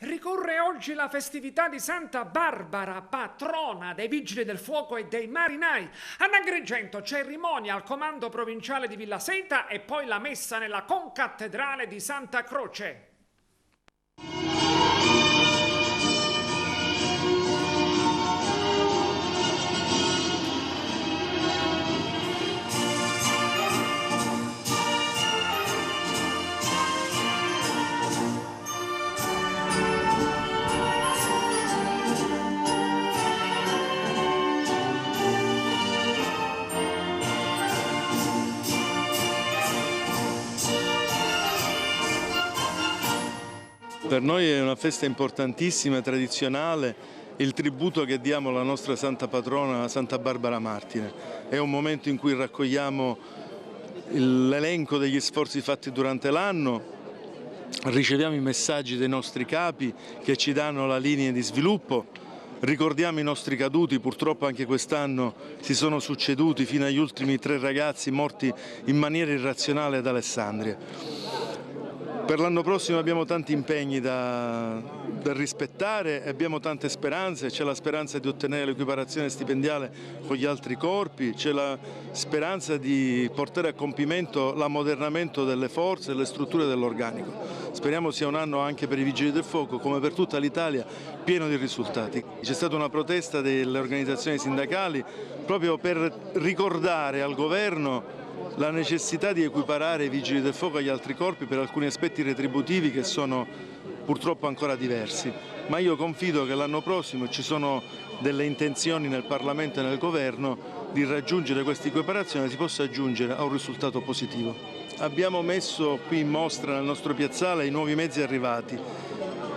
Ricorre oggi la festività di Santa Barbara, patrona dei Vigili del Fuoco e dei Marinai. Ad Agrigento cerimonia al comando provinciale di Villaseta e poi la messa nella concattedrale di Santa Croce. Per noi è una festa importantissima, tradizionale, il tributo che diamo alla nostra Santa Patrona, Santa Barbara Martire. È un momento in cui raccogliamo l'elenco degli sforzi fatti durante l'anno, riceviamo i messaggi dei nostri capi che ci danno la linea di sviluppo, ricordiamo i nostri caduti, purtroppo anche quest'anno si sono succeduti fino agli ultimi 3 ragazzi morti in maniera irrazionale ad Alessandria. Per l'anno prossimo abbiamo tanti impegni da rispettare, abbiamo tante speranze, c'è la speranza di ottenere l'equiparazione stipendiale con gli altri corpi, c'è la speranza di portare a compimento l'ammodernamento delle forze e le strutture dell'organico. Speriamo sia un anno anche per i Vigili del Fuoco, come per tutta l'Italia, pieno di risultati. C'è stata una protesta delle organizzazioni sindacali proprio per ricordare al governo la necessità di equiparare i Vigili del Fuoco agli altri corpi per alcuni aspetti retributivi che sono purtroppo ancora diversi. Ma io confido che l'anno prossimo ci sono delle intenzioni nel Parlamento e nel Governo di raggiungere questa equiparazione e si possa giungere a un risultato positivo. Abbiamo messo qui in mostra nel nostro piazzale i nuovi mezzi arrivati,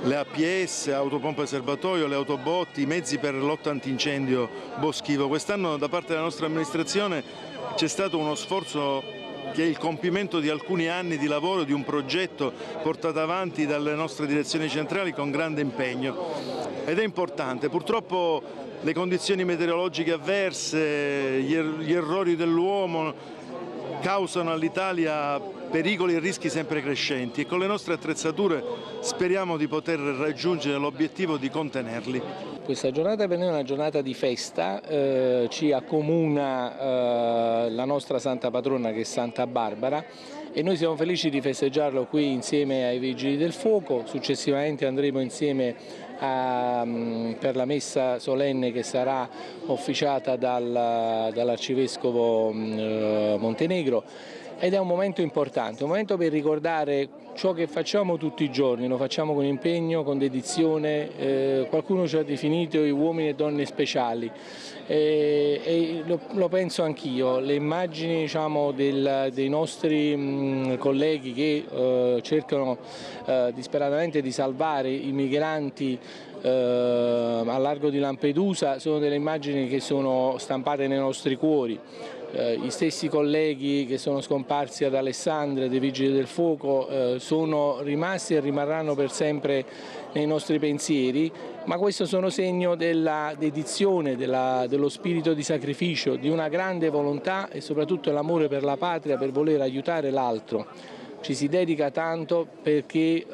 le APS, autopompe serbatoio, le autobotti, i mezzi per lotta antincendio boschivo. Quest'anno da parte della nostra amministrazione c'è stato uno sforzo che è il compimento di alcuni anni di lavoro di un progetto portato avanti dalle nostre direzioni centrali con grande impegno ed è importante. Purtroppo le condizioni meteorologiche avverse, gli errori dell'uomo causano all'Italia pericoli e rischi sempre crescenti e con le nostre attrezzature speriamo di poter raggiungere l'obiettivo di contenerli. Questa giornata per noi è una giornata di festa, ci accomuna la nostra Santa Patrona che è Santa Barbara e noi siamo felici di festeggiarlo qui insieme ai Vigili del Fuoco, successivamente andremo insieme per la messa solenne che sarà officiata dall'Arcivescovo Montenegro. Ed è un momento importante, un momento per ricordare ciò che facciamo tutti i giorni, lo facciamo con impegno, con dedizione, qualcuno ci ha definito i uomini e donne speciali e lo penso anch'io, le immagini diciamo, dei nostri colleghi che cercano disperatamente di salvare i migranti al largo di Lampedusa sono delle immagini che sono stampate nei nostri cuori. Gli stessi colleghi che sono scomparsi ad Alessandria dei Vigili del Fuoco sono rimasti e rimarranno per sempre nei nostri pensieri, ma questo sono segno della dedizione, dello spirito di sacrificio, di una grande volontà e soprattutto l'amore per la patria, per voler aiutare l'altro. Ci si dedica tanto perché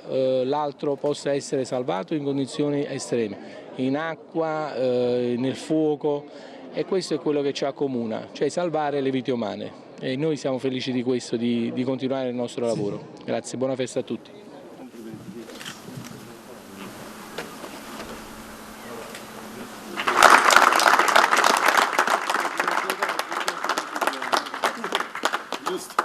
l'altro possa essere salvato in condizioni estreme, in acqua, nel fuoco. E questo è quello che ci accomuna, cioè salvare le vite umane. E noi siamo felici di questo, di continuare il nostro lavoro. Grazie, buona festa a tutti. Giusto.